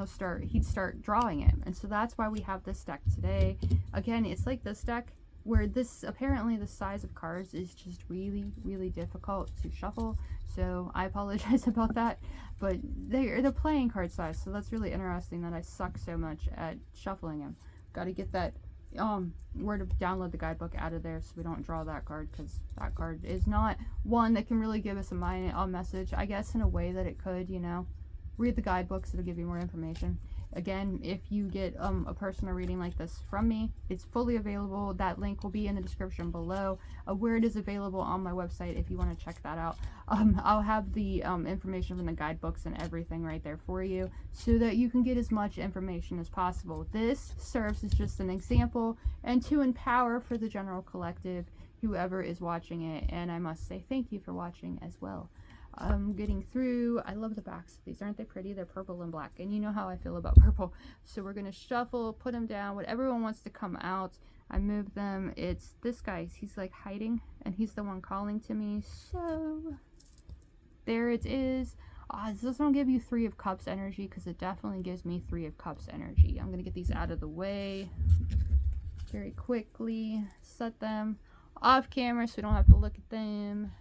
he'd start drawing it. And so that's why we have this deck today. Again, it's like this deck where this, apparently the size of cards is just really, really difficult to shuffle. So I apologize about that, but they're the playing card size. So that's really interesting that I suck so much at shuffling them. Got to get that where to download the guidebook out of there so we don't draw that card, because that card is not one that can really give us a message, I guess, in a way that it could, you know. read the guidebooks, it'll give you more information. Again, if you get a personal reading like this from me, it's fully available. That link will be in the description below, where it is available on my website if you want to check that out. I'll have the information from the guidebooks and everything right there for you, so that you can get as much information as possible. This serves as just an example and to empower for the general collective, whoever is watching it. And I must say thank you for watching as well. Getting through. I love the backs of these. Aren't they pretty? They're purple and black, and you know how I feel about purple. So we're gonna shuffle, put them down. Whatever one wants to come out, I move them. It's this guy. He's like hiding, and he's the one calling to me. So there it is. This doesn't give you Three of Cups energy, because it definitely gives me Three of Cups energy. I'm gonna get these out of the way very quickly. Set them off camera so we don't have to look at them.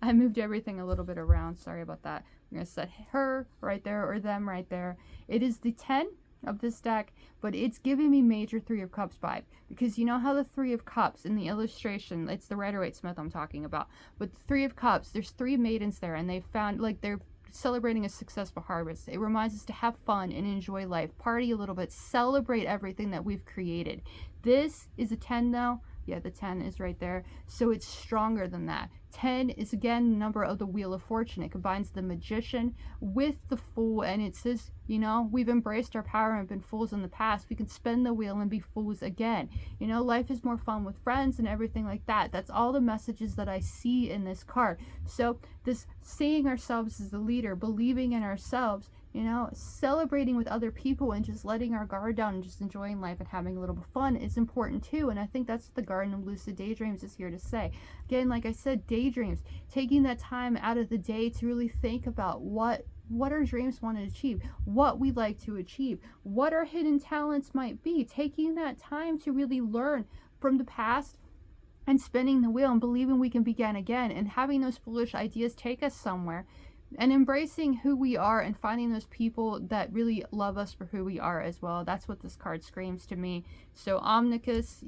I moved everything a little bit around. Sorry about that. I'm going to set her right there, or them right there. It is the 10 of this deck, but it's giving me major Three of Cups vibe. Because you know how the Three of Cups in the illustration, it's the Rider-Waite-Smith I'm talking about. But the Three of Cups, there's 3 maidens there, and they found, like, they're celebrating a successful harvest. It reminds us to have fun and enjoy life. Party a little bit. Celebrate everything that we've created. This is a 10 though. Yeah, the 10 is right there. So it's stronger than that. 10 is again the number of the Wheel of Fortune. It combines the Magician with the Fool, and it says, you know, we've embraced our power and been fools in the past. We can spin the wheel and be fools again. You know, life is more fun with friends and everything like that. That's all the messages that I see in this card. So this seeing ourselves as the leader, believing in ourselves, you know, celebrating with other people and just letting our guard down and just enjoying life and having a little bit of fun is important too. And I think that's what the Garden of Lucid Daydreams is here to say. Again, like I said, daydreams, taking that time out of the day to really think about what our dreams want to achieve, what we like to achieve, what our hidden talents might be, taking that time to really learn from the past and spinning the wheel and believing we can begin again, and having those foolish ideas take us somewhere, and embracing who we are and finding those people that really love us for who we are as well. That's what this card screams to me. So Omnicus,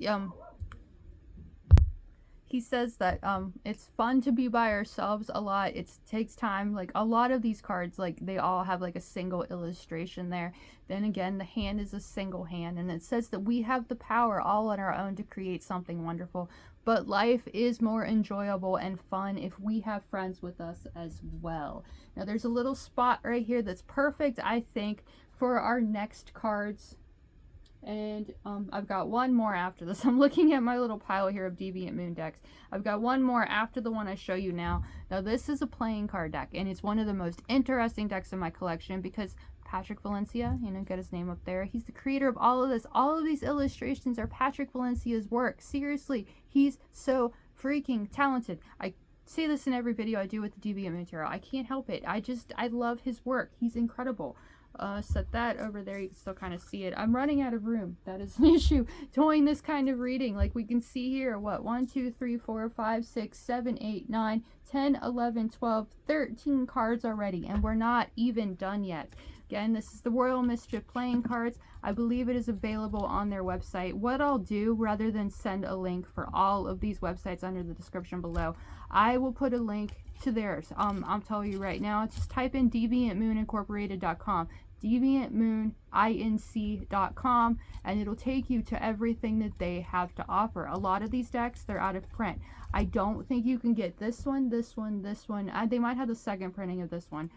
he says that it's fun to be by ourselves a lot. It takes time. Like a lot of these cards, like they all have like a single illustration there. Then again, the hand is a single hand, and it says that we have the power all on our own to create something wonderful. But life is more enjoyable and fun if we have friends with us as well. Now there's a little spot right here that's perfect, I think, for our next cards. And I've got one more after this. I'm looking at my little pile here of Deviant Moon decks. I've got one more after the one I show you now. Now this is a playing card deck, and it's one of the most interesting decks in my collection because Patrick Valenza, you know, get his name up there. He's the creator of all of this. All of these illustrations are Patrick Valenza's work. Seriously, he's so freaking talented. I say this in every video I do with the Deviant Moon Tarot. I can't help it. I love his work. He's incredible. Set that over there. You can still kind of see it. I'm running out of room. That is an issue doing this kind of reading. Like we can see here, what, 1, 2, 3, 4, 5, 6, 7, 8, 9, 10, 11, 12, 13 cards already, and we're not even done yet. Again, this is the Royal Mischief playing cards. I believe it is available on their website. What I'll do, rather than send a link for all of these websites under the description below, I will put a link to theirs. I'll tell you right now, just type in deviantmoonincorporated.com, deviantmooninc.com, and it'll take you to everything that they have to offer. A lot of these decks, they're out of print. I don't think you can get this one, this one, this one. They might have the second printing of this one.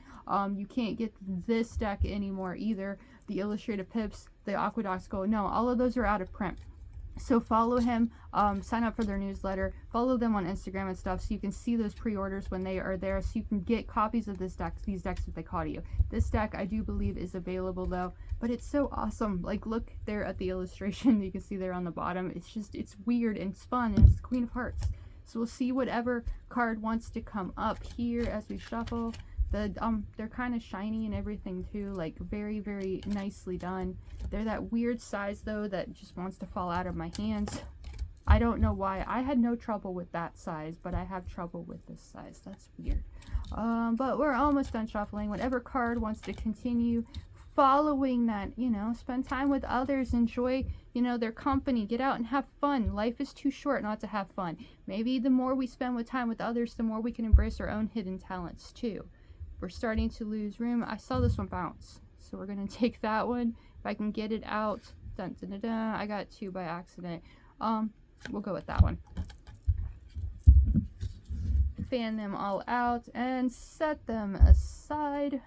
You can't get this deck anymore either. The Illustrated Pips, the Aqueducts Go, no, all of those are out of print. So follow him, sign up for their newsletter, follow them on Instagram and stuff so you can see those pre-orders when they are there, so you can get copies of this deck, these decks that they call to you. This deck I do believe is available though, but it's so awesome. Like look there at the illustration you can see there on the bottom. It's weird and it's fun, and it's the Queen of Hearts. So we'll see whatever card wants to come up here as we shuffle. They're kind of shiny and everything too, like very, very nicely done. They're that weird size though that just wants to fall out of my hands. I don't know why. I had no trouble with that size, but I have trouble with this size. That's weird. But we're almost done shuffling. Whatever card wants to continue following that, you know, spend time with others, enjoy, you know, their company, get out and have fun. Life is too short not to have fun. Maybe the more we spend with time with others, the more we can embrace our own hidden talents too. we're starting to lose room. I saw this one bounce, so we're gonna take that one. If I can get it out. Dun, dun, dun, dun. I got 2 by accident. We'll go with that one. Fan them all out and set them aside.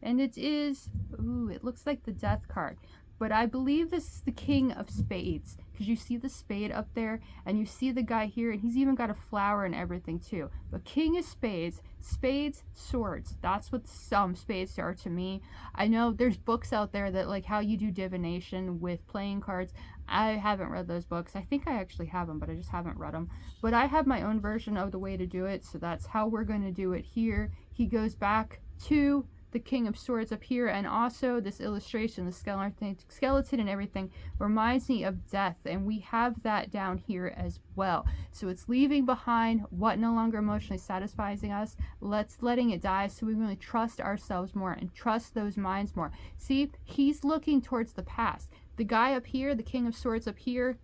And it is, ooh, it looks like the Death card. But I believe this is the King of Spades, because you see the spade up there, and you see the guy here, and he's even got a flower and everything too. But King of Spades, spades, swords. That's what some spades are to me. I know there's books out there that like how you do divination with playing cards. I haven't read those books. I think I actually have them, but I just haven't read them. But I have my own version of the way to do it, so that's how we're going to do it here. He goes back to the King of Swords up here, and also this illustration, the skeleton and everything reminds me of death, and we have that down here as well. So it's leaving behind what no longer emotionally satisfies us, letting it die, so we really trust ourselves more and trust those minds more. See, he's looking towards the past. The guy up here, the King of Swords up here,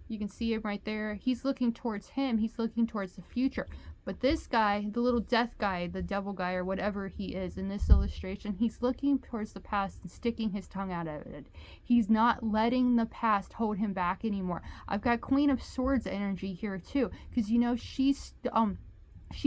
you can see him right there. He's looking towards him. He's looking towards the future. But this guy, the little death guy, the devil guy, or whatever he is in this illustration, he's looking towards the past and sticking his tongue out at it. He's not letting the past hold him back anymore. I've got Queen of Swords energy here too, because you know she's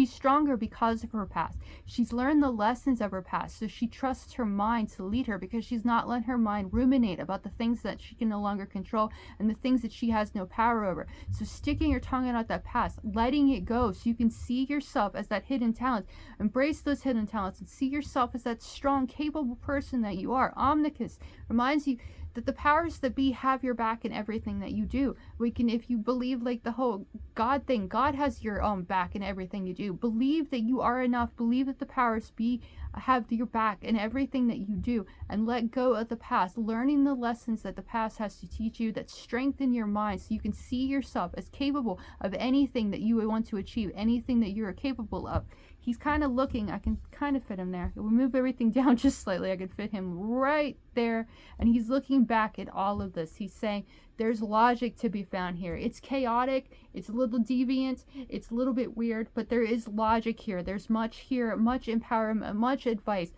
stronger because of her past. She's learned the lessons of her past, so she trusts her mind to lead her because she's not letting her mind ruminate about the things that she can no longer control and the things that she has no power over. So sticking your tongue out at that past, letting it go so you can see yourself as that hidden talent. Embrace those hidden talents and see yourself as that strong, capable person that you are. Omnicus reminds you that the powers that be have your back in everything that you do. If you believe like the whole God thing, God has your back in everything you do. Believe that you are enough. Believe that the powers be have your back in everything that you do, and let go of the past, learning the lessons that the past has to teach you that strengthen your mind so you can see yourself as capable of anything that you would want to achieve, anything that you're capable of. He's kind of looking, I can kind of fit him there. We'll move everything down just slightly. I could fit him right there. And he's looking back at all of this. He's saying there's logic to be found here. It's chaotic. It's a little deviant. It's a little bit weird, but there is logic here. There's much here, much empowerment, much advice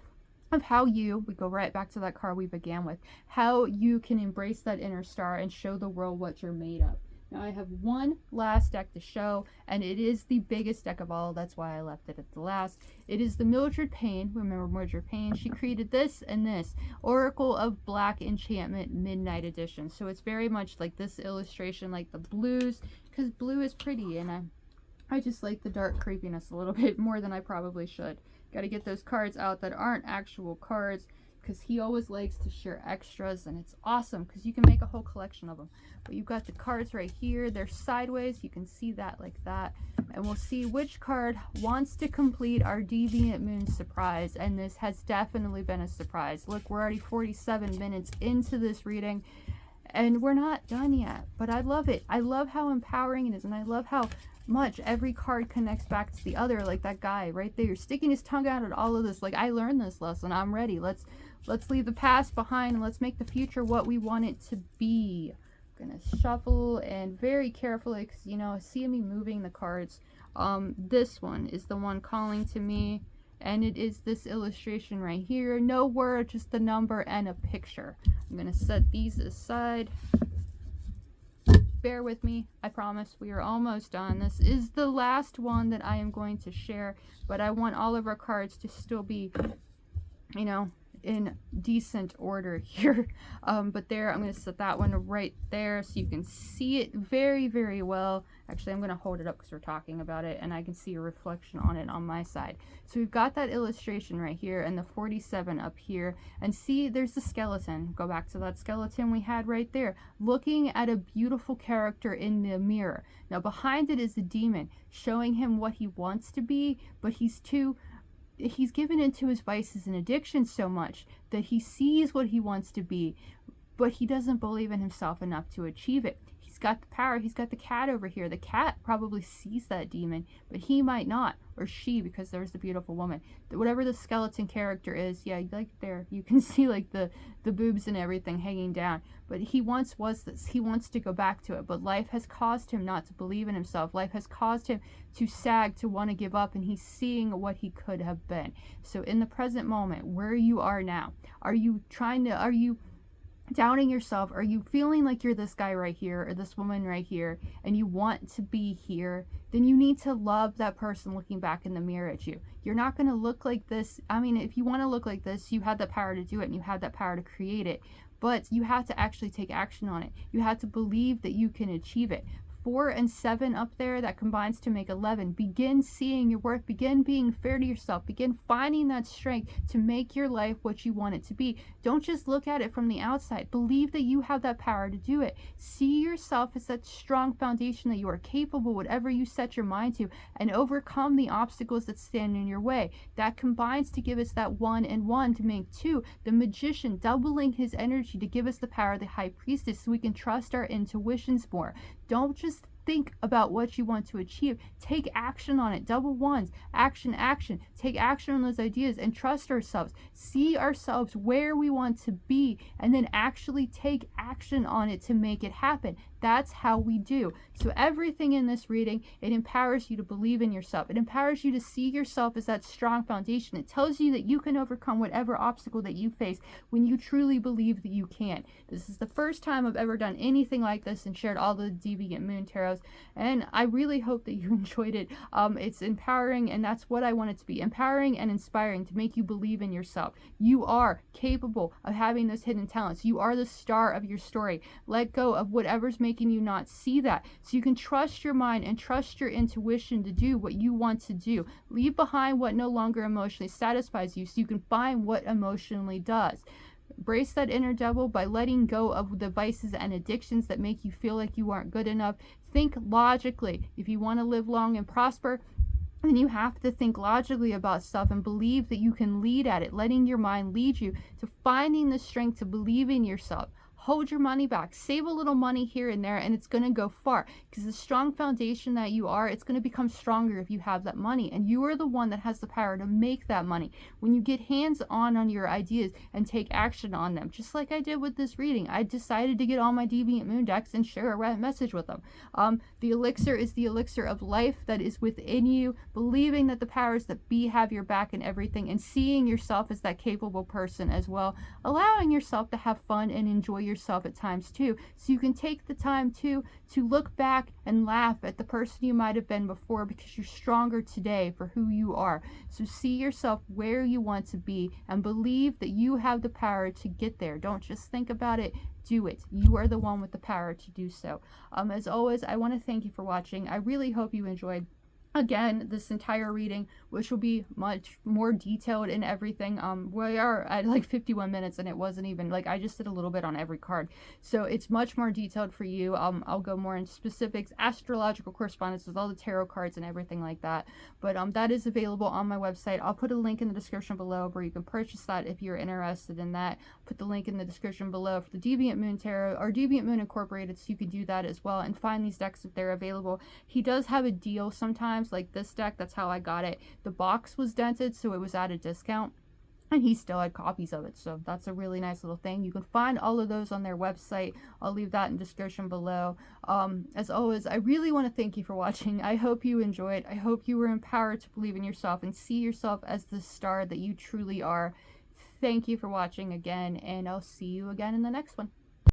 of how we go right back to that card we began with, how you can embrace that inner star and show the world what you're made of. Now I have one last deck to show, and it is the biggest deck of all. That's why I left it at the last. It is the Mildred Payne. Remember Mildred Payne? She created this and this. Oracle of Black Enchantment Midnight Edition. So it's very much like this illustration, like the blues, because blue is pretty, and I just like the dark creepiness a little bit more than I probably should. Got to get those cards out that aren't actual cards, because he always likes to share extras, and it's awesome because you can make a whole collection of them. But you've got the cards right here. They're sideways. You can see that like that. And we'll see which card wants to complete our Deviant Moon surprise. And this has definitely been a surprise. Look, we're already 47 minutes into this reading, and we're not done yet. But I love it. I love how empowering it is, and I love how much every card connects back to the other. Like that guy right there sticking his tongue out at all of this. Like, I learned this lesson. I'm ready. Let's leave the past behind, and let's make the future what we want it to be. I'm gonna shuffle and very carefully, because you know, see me moving the cards. This one is the one calling to me, and it is this illustration right here. No word, just the number and a picture. I'm gonna set these aside. Bear with me, I promise we are almost done. This is the last one that I am going to share, but I want all of our cards to still be, you know, in decent order here. But there, I'm going to set that one right there so you can see it very, very well. Actually, I'm going to hold it up because we're talking about it, and I can see a reflection on it on my side. So we've got that illustration right here and the 47 up here, and see there's the skeleton. Go back to that skeleton we had right there, looking at a beautiful character in the mirror. Now behind it is a demon showing him what he wants to be, but he's given into his vices and addictions so much that he sees what he wants to be, but he doesn't believe in himself enough to achieve it. He's got the power. He's got the cat over here. The cat probably sees that demon, but he might not, or she, because there's the beautiful woman. Whatever the skeleton character is, yeah, like there, you can see like the boobs and everything hanging down. But he once was this. He wants to go back to it, but life has caused him not to believe in himself. Life has caused him to sag, to want to give up, and he's seeing what he could have been. So in the present moment, where you are now, are you doubting yourself? Are you feeling like you're this guy right here or this woman right here and you want to be here? Then you need to love that person looking back in the mirror at you. You're not going to look like this. I mean, if you want to look like this, you had the power to do it and you had that power to create it. But you have to actually take action on it. You have to believe that you can achieve it. 4 and 7 up there, that combines to make 11. Begin seeing your worth. Begin being fair to yourself. Begin finding that strength to make your life what you want it to be. Don't just look at it from the outside. Believe that you have that power to do it. See yourself as that strong foundation that you are capable, whatever you set your mind to, and overcome the obstacles that stand in your way. That combines to give us that 1 and 1 to make 2. The magician doubling his energy to give us the power of the high priestess so we can trust our intuitions more. Don't just think about what you want to achieve. Take action on it. Double ones. Action, action. Take action on those ideas and trust ourselves. See ourselves where we want to be and then actually take action on it to make it happen. That's how we do. So everything in this reading, it empowers you to believe in yourself. It empowers you to see yourself as that strong foundation. It tells you that you can overcome whatever obstacle that you face when you truly believe that you can. This is the first time I've ever done anything like this and shared all the Deviant Moon Tarots, and I really hope that you enjoyed it. It's empowering, and that's what I want it to be. Empowering and inspiring to make you believe in yourself. You are capable of having those hidden talents. You are the star of your story. Let go of whatever's making you not see that, so you can trust your mind and trust your intuition to do what you want to do. Leave behind what no longer emotionally satisfies you so you can find what emotionally does. Embrace that inner devil by letting go of the vices and addictions that make you feel like you aren't good enough. Think logically. If you want to live long and prosper, then you have to think logically about stuff and believe that you can lead at it, letting your mind lead you to finding the strength to believe in yourself. Hold your money back. Save a little money here and there, and it's going to go far, because the strong foundation that you are, it's going to become stronger if you have that money, and you are the one that has the power to make that money. When you get hands-on your ideas and take action on them, just like I did with this reading, I decided to get all my Deviant Moon decks and share a message with them. The elixir is the elixir of life that is within you, believing that the powers that be have your back in everything, and seeing yourself as that capable person as well, allowing yourself to have fun and enjoy yourself at times too, so you can take the time to look back and laugh at the person you might have been before, because you're stronger today for who you are. So see yourself where you want to be and believe that you have the power to get there. Don't just think about it, do it. You are the one with the power to do so. As always, I want to thank you for watching. I really hope you enjoyed again this entire reading, which will be much more detailed in everything. We are at like 51 minutes, and it wasn't even like, I just did a little bit on every card, so it's much more detailed for you. I'll go more into specifics, astrological correspondences, all the tarot cards and everything like that, but that is available on my website. I'll put a link in the description below where you can purchase that if you're interested in that. Put the link in the description below for the Deviant Moon Tarot or Deviant Moon Incorporated, so you can do that as well and find these decks if they're available. He does have a deal sometimes, like this deck, that's how I got it. The box was dented, so it was at a discount, and he still had copies of it, so that's a really nice little thing. You can find all of those on their website. I'll leave that in the description below. As always, I really want to thank you for watching. I hope you enjoyed. I hope you were empowered to believe in yourself and see yourself as the star that you truly are. Thank you for watching again, and I'll see you again in the next one.